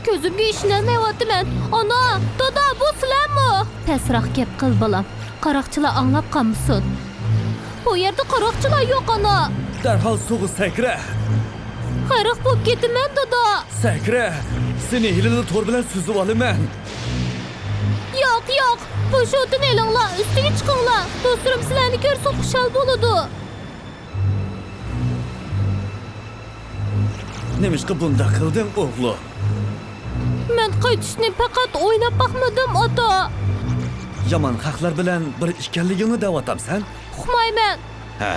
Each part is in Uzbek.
Ko'zimga ishonmayapman. Ana, dada, bu sizlarmi? Pasroq gap qil balam. Qaroqchilar anglab qolmasin. Bu yerda qaroqchilar yo'q ana. Darhol suvga sakra. Qaroq bo'lib ketaman dada. Sakra. Seni hilini to'r bilan suzib olaman. Yo'q. Bu shotini elinglar, ustiga chiqinglar. Do'stlarim sizlarni ko'rsa xushal bo'ladi. Nemishqa bunda qilding, o'g'lim? Men qaytishni faqat o'ylab baxmadim, ota. Yomon haqlar bilan bir ekanligingni da'vatamsan? Uqmayman. Ha,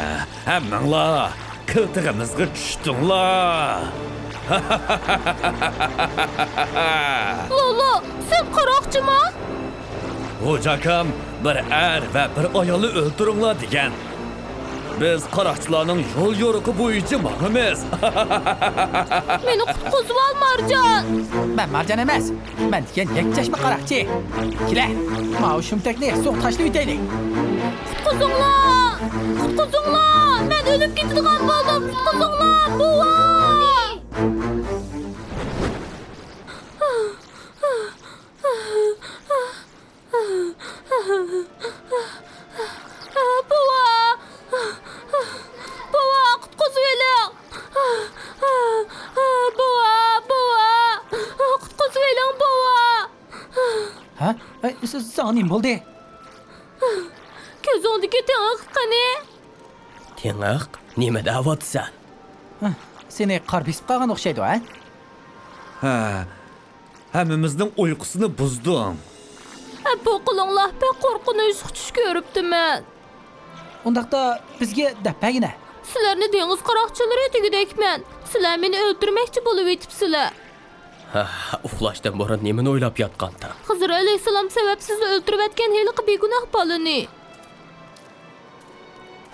hammanglar qiltig'imizga tushdinglar. Lolo, sen qaroqchimi? Xo'jakam bir er va bir ayolni o'ldiringlar degan. Biz qaroqchilarning yo'l yo'riqi bo'yicha boramiz. Meni qutqizib ol, Marjon. Men Marjon emas. Men degan yakchashma qaroqchi. Kela, mana shumtakni so'q tashlab o'taylik. Qutqizinglar! Men o'lib ketadigan bo'ldim. Qutqizinglar, buva! Buva, qutqizib eling. Buva. Qutqizib eling, buva. Ha? Sana nima bo'ldi? Ko'zingdagi teng'iq qani? Teng'iq? Nima da'vatsan? Seni qor besib qolgan o'xshaydi, ha? Ha. Hammamizning uyqusini buzdim. Bu qilinglar, ben qo'rqinch tush ko'ribdiman. Undaqda bizga dappagina. Sizlarni dengiz qaroqchilari degidekman. Sizlar meni o'ldirmoqchi bo'lib yetibsizlar. Ha, uxlashdan burun nimani o'ylab yotganda? Xizr alayhisalom sababsiz o'ldirib atgan heliqi begunoh bolani.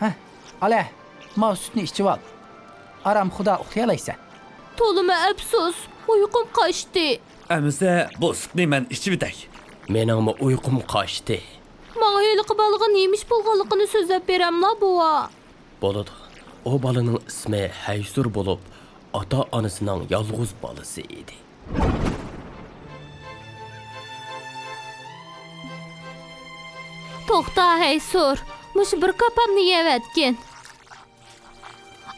Ha, ala, ma sutni ichib ol. Aram xudo uxlayalaysan. To'lima afsus, uyqum qochdi. Amisa, bu sutni men ichib etay. Meningmi uyqum qochdi. Menga heliqi balig'in yemiş bo'lganligini so'zlab beramla buva. Bo'ladi. O balaning ismi Haysur bo'lib, ota-onasining yolg'iz bolasi edi. To'xta Haysur, mush bir kapamni yevatgin.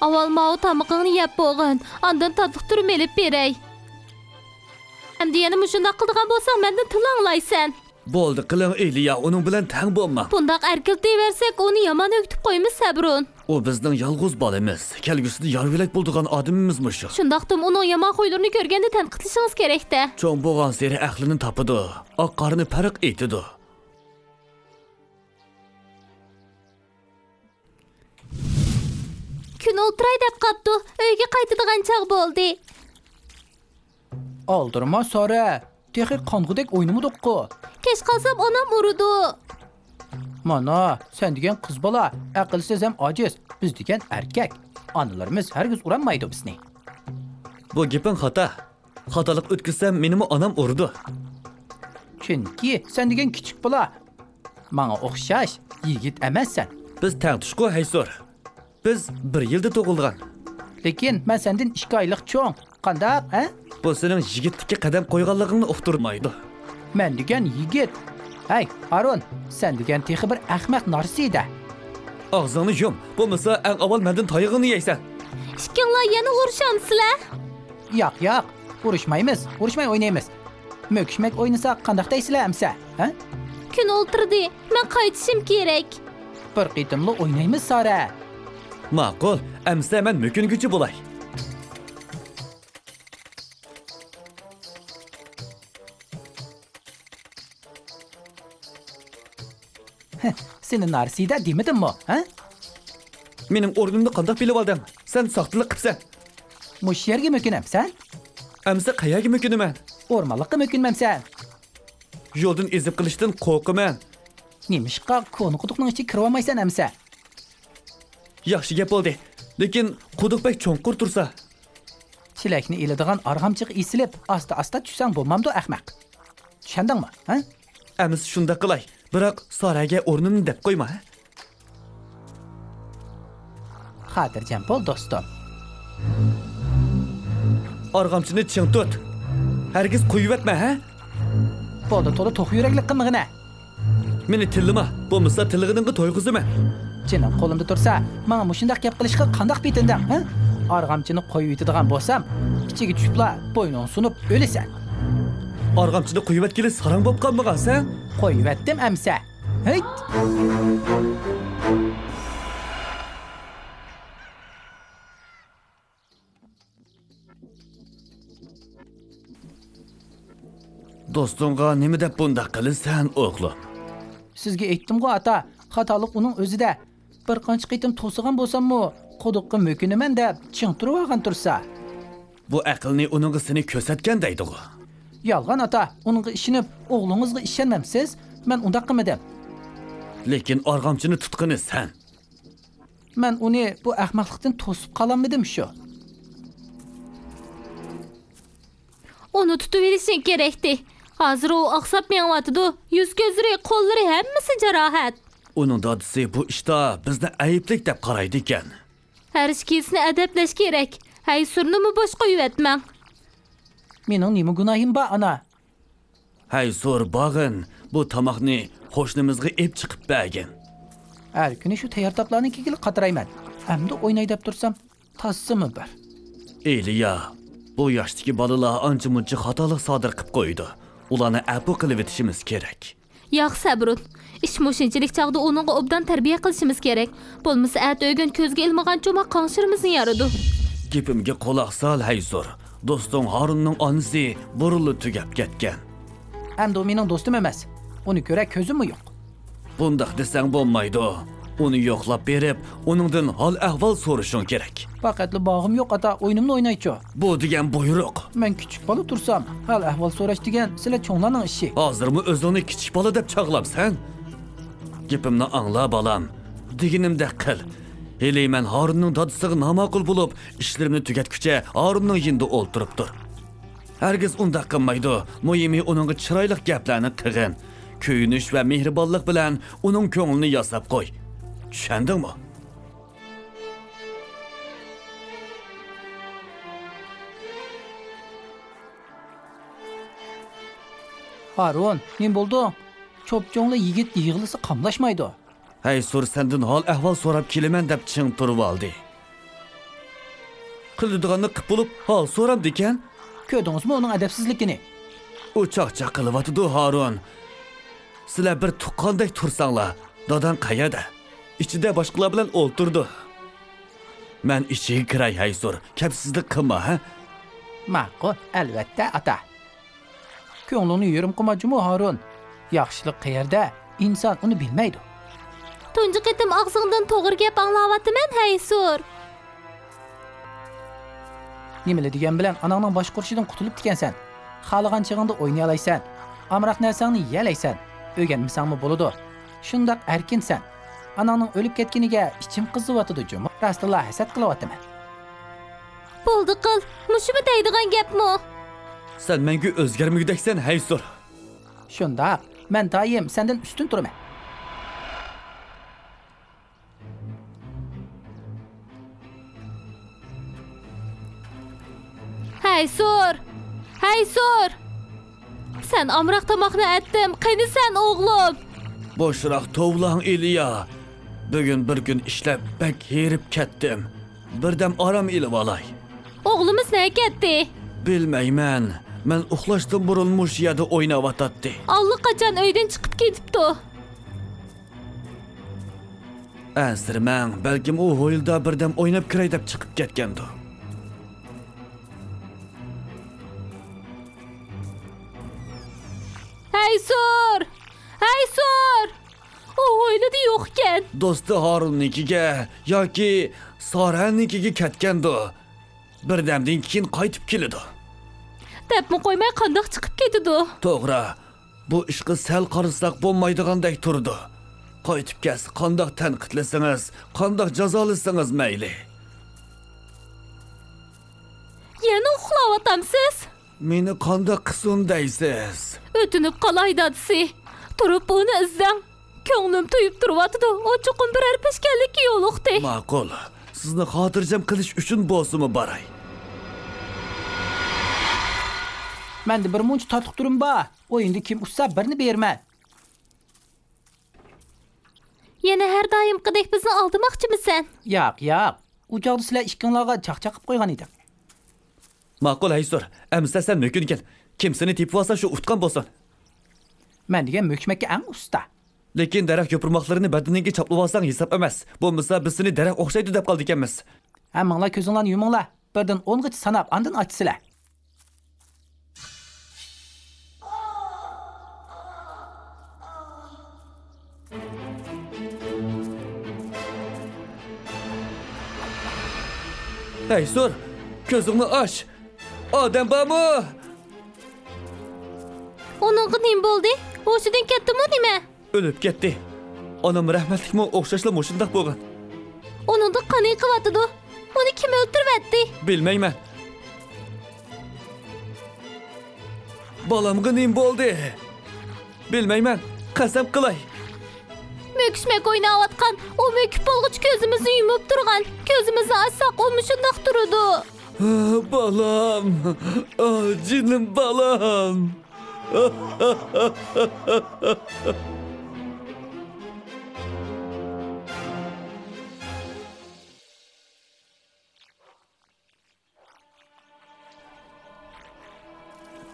Avval mao tamog'ini yeb bo'lg'in, ondan tatliq turib elib beray. Endi yana mushunda qildigan bo'lsang, mendan tilanglaysan. Bo'ldi, qiling Eliya, uning bilan tang bo'lma. Bundaq erkiltayversak, uni yomon o'kitib qo'yamiz, Sabrun. U bizning yolg'iz bolamiz. Kelgusida yorvilak bo'ldigan odamimiz shu. Shundaqdim, uning yomon xo'ylarini ko'rganda tanqidlashingiz kerak-da. Cho'ng bo'lgan seri aqlini topidi, oq qorini farq etidi. Kun o'ltiray deb qopdi, uyga qaytadigan chaq bo'ldi. Oldirma Sora. Texi qong'udek o'ynamadik-ku. Kech qolsam onam urdi. Mana, sen degan qiz bola, aqlsiz ham ojiz. Biz degan erkak. Onalarimiz hargiz uranmaydi bizni. Bu gaping xato. Xatolik o'tkazsam, menimi onam urdi. Chunki sen degan kichik bola. Menga o'xshash yigit emassan. Biz tang-tushqu Haysur. Biz 1 yilda tug'ilgan. Lekin men sendan 2 oylik cho'ng. Qandaq, ha? Bu sening yigitlikka qadam qo'yganligingni uqtirmaydi. Men degan yigit. Hey, Arun, sen degan texi bir ahmaq narsida. Og'zingni yum. Bo'lmasa, eng avval mendan toyig'ini yeysan. Ishkinglar yana urishamsizlar? Yo'q, urushmaymiz. Urushmay o'ynaymiz. Mo'kishmak o'ynasa qandaq deysizlar amsa, ha? Kun o'ltirdi. Men qaytishim kerak. Bir qitimli o'ynaymiz, Sara. Ma'qul, amsa men mo'kinguchi bo'lay. Seni narsida demedimmi, ha? Mening o'rnimni qanday bilib olding? Sen soxtalik qilsan. Mush yerga mo'kinamsan? Amsa qayaga mo'kinaman? O'rmonlikqa mo'kinmamsan. Yo'ldan ezib qilishdan qo'rqaman. Nemishqa qo'ni-quduqning ichiga kirib olmaysan amsa? Yaxshi gap bo'ldi. Lekin quduq bek cho'nqur tursa, Chilakni eladigan arg'amchiq esilib, asta-asta tushsang bo'lmamdi ahmoq. Tushundingmi, ha? Amiz shunda qilay. Biroq Soraga o'rnimni deb qo'yma. Xotirjam bo'l do'stim. Arg'amchini ching tut. Herkes qo'yivetma, ha? Bo'ldi, to'la to'q yurakli qimig'ini. Meni tillima, bo'lmasa tillig'iningga to'yg'izaman. Jinim qo'limda tursa, menga mushundaq gap qilishga qandoq betinding, ha? Arg'amchini qo'yib yetadigan bo'lsam, ichiga tushibla bo'yning sunib o'lasan. Arg'amchini qo'yivetkili sarang bo'lib qolmagansan? Qo'yivetdim amsa. Hayt. Do'stingga nima deb bundaq qilsan, o'g'lim? Sizga aytdim-ku ata, xatolik uning o'zida. Bir qancha qitim to'sigan bo'lsam-mu, quduqqa mo'kinaman deb ching turib olgan tursa. Bu aqlni uningga seni ko'rsatgan deydi-ku. Yolg'on ata, uningga ishinib, o'g'lingizga ishonmamsiz? Men undaq qilmadim. Lekin arg'amchini tutqini sen. Men uni bu ahmoqlikdan to'sib qololmadim shu. Onu tutib verishing kerakdi. Hozir u oqsab menyapti. Yuz ko'zlari, qo'llari hammasi jarohat. Uning dadisi bu ishda bizni ayiblik deb qaraydi ekan. Har ikkisini adablash kerak. Haysurnimi bosh qo'yivetmang. Mening nima gunohim bor ana? Haysur bag'in bu tomoqni qo'shnimizga ep chiqib bergin. Har kuni shu tayyortoplarni kegilib qatirayman. Hamda o'ynay deb tursam, tassimi bir. Eliya, bu yoshdagi bolalar ancha-muncha xatolik sodir qilib qo'ydi. Ularni apu qilib etishimiz kerak. Yo'q, sabrun. Ish mushinchilik chog'da uningga obdan tarbiya qilishimiz kerak. Bo'lmasa at o'ygan ko'zga ilmagan cho'ma qanshirimizni yaradi. Gapimga quloq sol, Haysur. Do'stim Harunning onasi burilib tugab ketgan. Hamda u mening do'stim emas. Uni ko'ra ko'zim yo'q. Bundaq desang bo'lmaydi. Uni yo'qlab berib, uningdan hol ahvol so'rashing kerak. Faqatli bog'im yo'q ata, o'yinimni o'ynaychi. Bu degan buyruq. Men kichik bola tursam, hal ahvol so'rash degan sizlar cho'nglarning ishi. Hozirmi o'zingni kichik bola deb chaqlabsan? Gapimni angla bolam. Deginimda qil. Hele men Harunning dadisiga namaqul bo'lib, ishlarimni tugatguncha Harunning yinda o'ltirib tur. Herkes undaq qilmaydi. Muhimi uningga chiroyli gaplarni qilgin. Kuyinish va mehribonlik bilan uning ko'nglini yasab qo'y. Tushundingmi? Harun, nim bo'ldi? Cho'pcho'ngli yigit yig'lisi qamlashmaydi. Haysur sendan hol ahvol so'rab kelaman deb ching turib oldi. Qiladiganni qilib bo'lib, hol so'ramdi ekan. Ko'rdingizmi uning adabsizligini? U chaqchaq qilyapti Harun. Sizlar bir tuqqandek tursanglar, dadan qayada? İçide boshqalar bilan o'ltirdi. Men ichiga kiray Haysur, kapsizlik qilma, ha? Ma'qul, albatta ata. Ko'nglini yerim qilmajimi Harun? Yaxshilik qayerda? Inson uni bilmaydi. Tunji qitim og'zingdan to'g'ri gap anglayapman, Haysur. Nimali degan bilan anangning bosh qurishidan qutulib ekansan. Xaligan chig'ingda o'ynay olaysan. Amroq narsangni yeyalaysan. O'rganmasanmi bo'ladi. Shundaq erkinsan. Anangning o'lib ketganiga ichim qizyapti juma. Rasululloh hasad qilyapman. Bo'ldi qil. Mushimi deydigan gapmi? Sen menga o'zgarmagudaksan, Haysur. Shundaq, men doim sendan ustun turaman. Haysur! Haysur! Sen amroq tomoqni aytdim. Qani sen o'g'lim? Boşroq tovlang Eliya. Bugün bir gün ishlab bak herib ketdim. Birdam aram ilib olay. O'g'limiz nega ketdi? Bilmayman. Men uxlashdan burun mush yerda o'ynayotdi. Allaqachon uydan chiqib ketibdi. Ansirman, balkim u ho'ylda birdam o'ynab kiray deb chiqib ketgandi. Haysur! Haysur! O o'yladi yo'q ekan. Do'sti Harunnikiga yoki Soranikiga ketgandi. Birdamdan keyin qaytib keladi. Debmi qo'ymay qandoq chiqib ketdi? To'g'ri. Bu ishga sal qarasak bo'lmaydigandek turdi. Qaytib kelsa qandoq tanqidlasangiz, qandoq jazolasangiz mayli. Yana uxlayapsiz? Meni qandoq qilsin deysiz? O'tinib qolay dadisi. Turib buni izlang. Ko'nglim to'yib turibdi. O chuqur biror peshkanlik yo'liqdi. Ma'qul. Sizni xotirjam qilish uchun bo'lsimi baray. Mende bir muncha tatıq turum bor. O'yinda kim ussa birini berman. Yana har doimgidek bizni aldamoqchimisan? Yo'q. U chog'da sizlar ikkinglarga chaqchaq qilib qo'ygan edim. Ma'qul Haysur, amsa sen mökünken. Kim seni tepib olsa shu utqan bo'lsin. Men degan mökmakka eng usta. Lekin daraxt yo'pirmoqlarini badaniga chaplab olsang hisob emas. Bo'lmasa biz seni daraxt o'xshaydi deb qoldik emas. Hammanglar ko'zinglarni yuminglar. Birdan 10gacha sanab, andin ochsizlar. Haysur, ko'zingni och. Odam bormi? Onunğa nim bo'ldi? O'shidan ketdimi nima? O'lib ketdi. Onam rahmatlikmi o'xshashla mushundaq bo'lgan. Onunda qani qilyotidi. Uni kim o'ldiribdi? Bilmayman. Balamga nim bo'ldi? Bilmayman. Qasam qilay. Möküşmek oynayotgan, o möküp bolğuç gözümüzü yumup turgan. Gözümüzü açsak o muşundaq turudu. Balam. Cinim balam.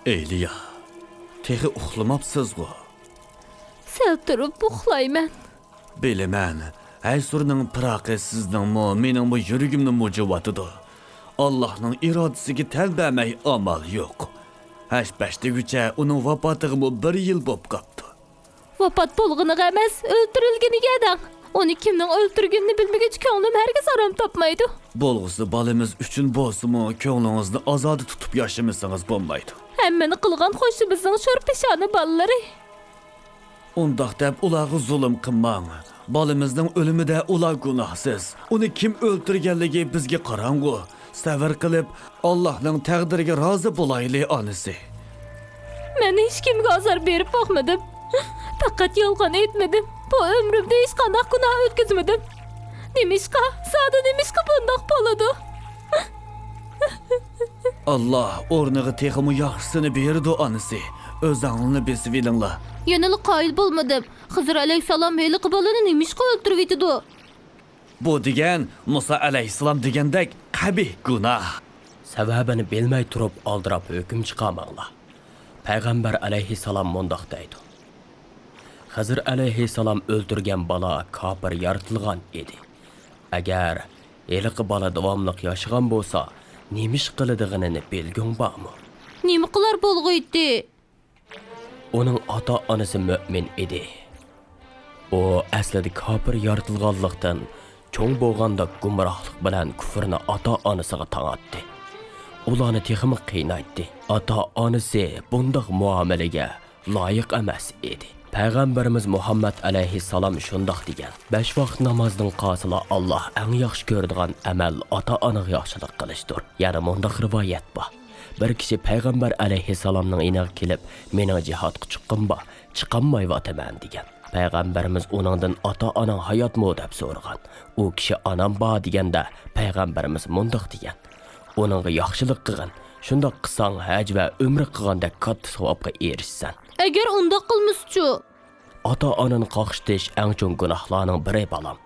Eyliya, tehi uxlamapsızgı. Sel turup uxlayman. Bilemen, Haysur'un pıraqı sizden menin bu yürügümün mucivatıdır. Allah'ın iradesiga təlbəmək amal yo'q. Həşbəşdəgücə onun vapatıqmı bir yıl bob qapdı. Vapat bolğunu emas, öldürülgeni gedən. Onu kimnin öldürgününü bilmegəç könglim herkes aram tapmaydı. Bolğusu balımız üçün bolsumu könglinizini azadı tutup yaşamısanız bolmaydı. Həmməni qılğan xoşumuzun şör peşanı balları. Ondaq dəb ulağı zulüm qınmağın. Balımızın ölümü də ula günahsız. Onu kim öldürgənligi bizge qaranğı. Səvir qilib Allah'ın təqdiriga razı bolaylı anısı. Mən hiç kimə azar berib baxmadım. Faqat yolğan etmedim. Bu ömrümdə hiç qandaq günah ötküzmedim. Nemişqa, sada nemişqa bundaq boladı. Allah ornağı teximi yaxşısını berdi anısı. Öz ağlını bilsi bilinla. Yönülü qayıl bolmadım. Xızır aleyhissalam heyli qıbalını nemişqa öldürüveydi. Bu degen Musa aleyhissalam degendek qabih günah. Səbəbini bilməy turub aldırab hökm çıxamaqlar. Peyğəmbər aleyhissalam mundaq deydi. Xızır aleyhissalam öldürgən bala kafir yaratılğan idi. Əgər eliqi bala davamlıq yaşıgan bolsa, nemiş qılıdığını bilgün bağmı? Nemi qılar bolğu idi? Onun ata-anısı mümin idi. O əslində kafir yaratılğanlıqdan çoğ bolğanda gumrahlıq bilən küfrünü ata-anısına taŋatdı. Ulanı teximi qiynaytdı. Ata-anısı bundaq muameləyə layiq emas idi. Peyğəmbərimiz Muhammed aleyhissalam şundaq degan. 5 vaxt namazdan qasıla Allah ən yaxşı gördüğən əməl ata-anıq yaxşılıq qilishdir. Yəni mundaq rivayət var. Bir kişi Peyğəmbər aleyhissalamның inaq kelib, "Meni jihadqa chiqqanba, chiqanmayvateman" degan. Peyğəmbərimiz onundan ata-anan hayatmı deb sorğan. O kişi "Anam ba" deganda Peyğəmbərimiz mundaq degan. Onunğa yaxşılıq qılğın. Şundaq qılsang hac və ömrə qılğanda katta savabqa erişsən. Əgər onda qılmışçu. Ata-ananı qaqşitish ən çoğ günahlarning biri balam.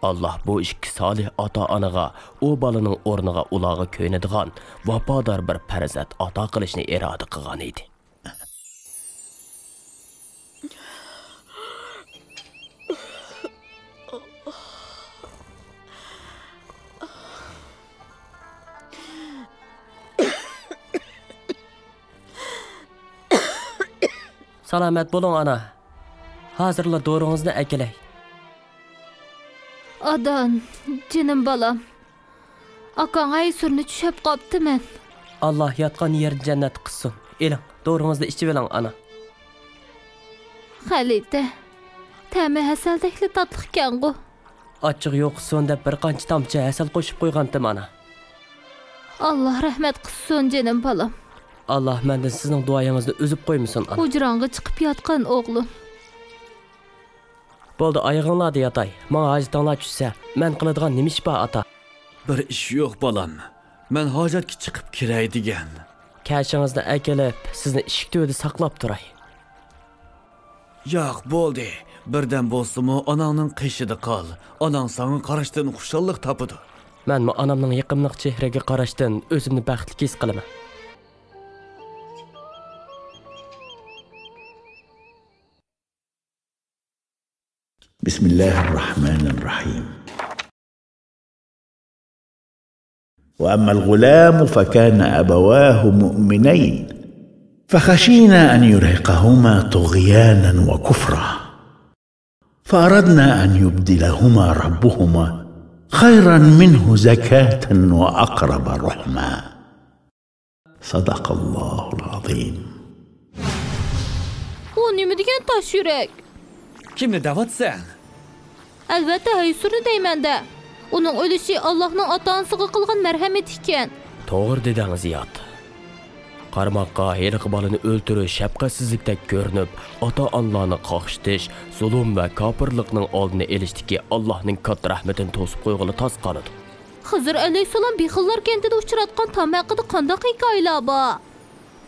Allah bu ikki salih ata-anaga o balaning o'rniga ulağı ko'ynadigan vafodor bir farzand ato qilishni iroda qilgan edi. Salamat bo'ling ana. Hozirla do'ringizni akalay. Adan, canım balam. Akan Haysur'unu düşüp qaptı mən. Allah yatqan yerini jannat qilsin. Eling, do'ringizni ichib oling ana. Xalida. Təmi həsəldəkli tatlıq kənğu. Açıq yo'qson deb bir qancha tomchi asal qo'shib qo'ygandim ana. Allah rəhmət qılsın canım balam. Allah məndən sizning duoyingizni üzüb qo'ymasin ana. Hujranga chiqib yotgan o'g'lim. Bo'ldi, oyog'inglarda yotay. Menga hojatinglar tushsa, men qiladigan nima ish bor ata? Bir ish yo'q balam. Men hojatga chiqib kiray degan. Kəşinizdə əkelib, sizni işik tövədə saqlab turay. Yo'q, bo'ldi. Birdən bolsunmu ananın qışıda qal. Anan sana qarashdan xuşallıq tapıdı. Mənmi anamның yaqımlıq chehrəga qarashdan özümni baxtli his qilaman. بسم الله الرحمن الرحيم. وأما الغلام فكان أبواه مؤمنين فخشينا أن يرهقهما طغيانا وكفرا فأردنا أن يبدلهما ربهما خيرا منه زكاة وأقرب رحما. صدق الله العظيم. O nima degan tosh yurak? Kimni da'vatsan? Albatta Haysurni deyman-da. Uning o'lishi Allohning ota-onasiga qilgan marhamat ekan. To'g'ri dedingiz Ziyod. Qarmoqqa heliqi balani o'ltirish shafqatsizlikdek ko'rinib, ota-onalarni qaqshitish, zulm va kofirlikning oldini olishdiki Allohning katta rahmatini to'sib qo'yg'ili toz qoladi. Xizr alayhisalom Bexillar kentida uchratgan tam haqida qanday hikoyalar bor?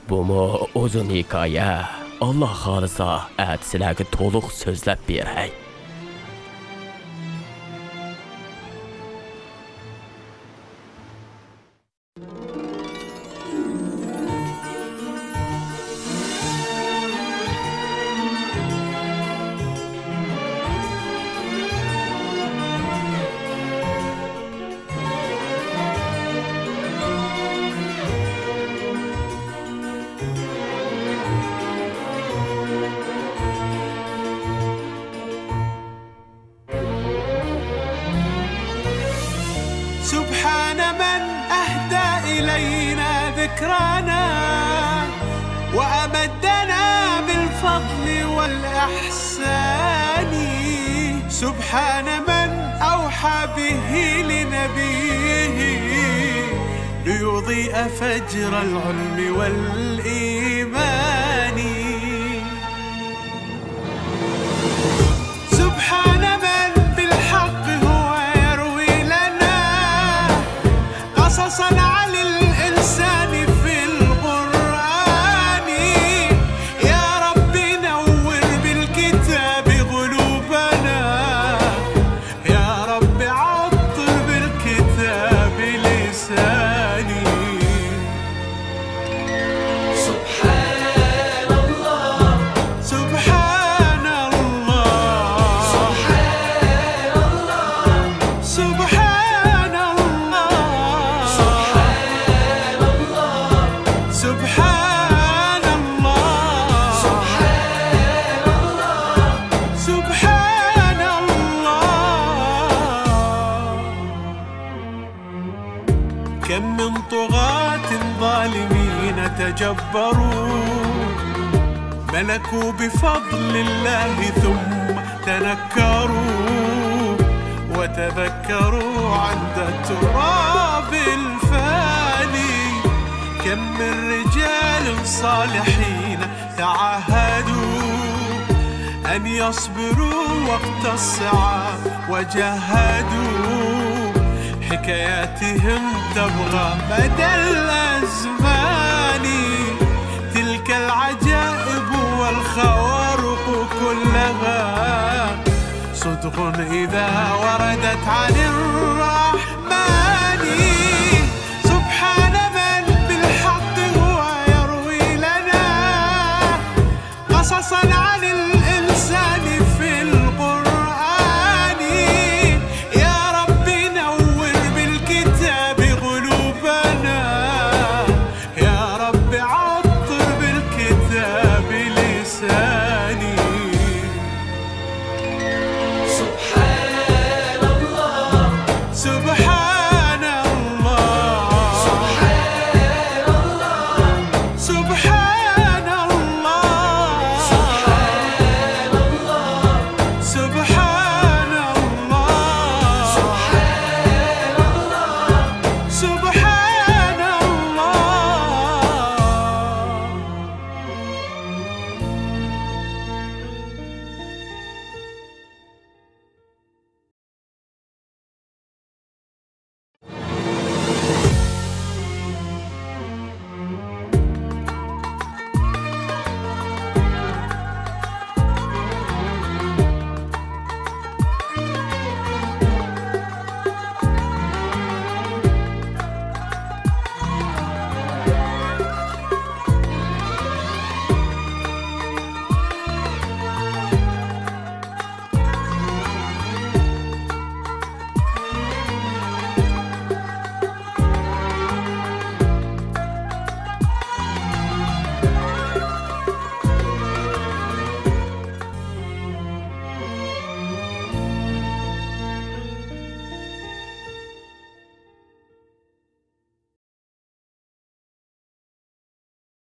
Bumi uzun hikoya. Allah xolisa, sizlarga to'liq so'zlab beray. سبحان من أهدى إلينا ذكرانا وأمدنا بالفضل والإحسان. سبحان من أوحى به لنبيه ليضيء فجر العلم والإيمان. سبحان من بالحق هو يروي لنا قصصا عن الإنسان في القرآن. يا رب نور بالكتاب قلوبنا، يا رب عطر بالكتاب لساني. سبحان الله سبحان الله سبحان الله سبحان الله سبحان الله سبحان الله سبحان الله. كم من طغاة ظالمين تجبروا ملكوا بفضل الله ثم تنكروا وتذكروا عند التراب الفاني. كم من رجال صالحين تعاهدوا أن يصبروا وقت الصعاب وجاهدوا حكاياتهم تبغى مدى الأزمان. تلك العجائب والخوارق كلها صدق إذا وردت عن الرحمن. سبحان من بالحق هو يروي لنا قصصا عن الإنسان في القرآن. يا رب نور بالكتاب قلوبنا، يا رب عطر بالكتاب لساني. سبحان الله سبحان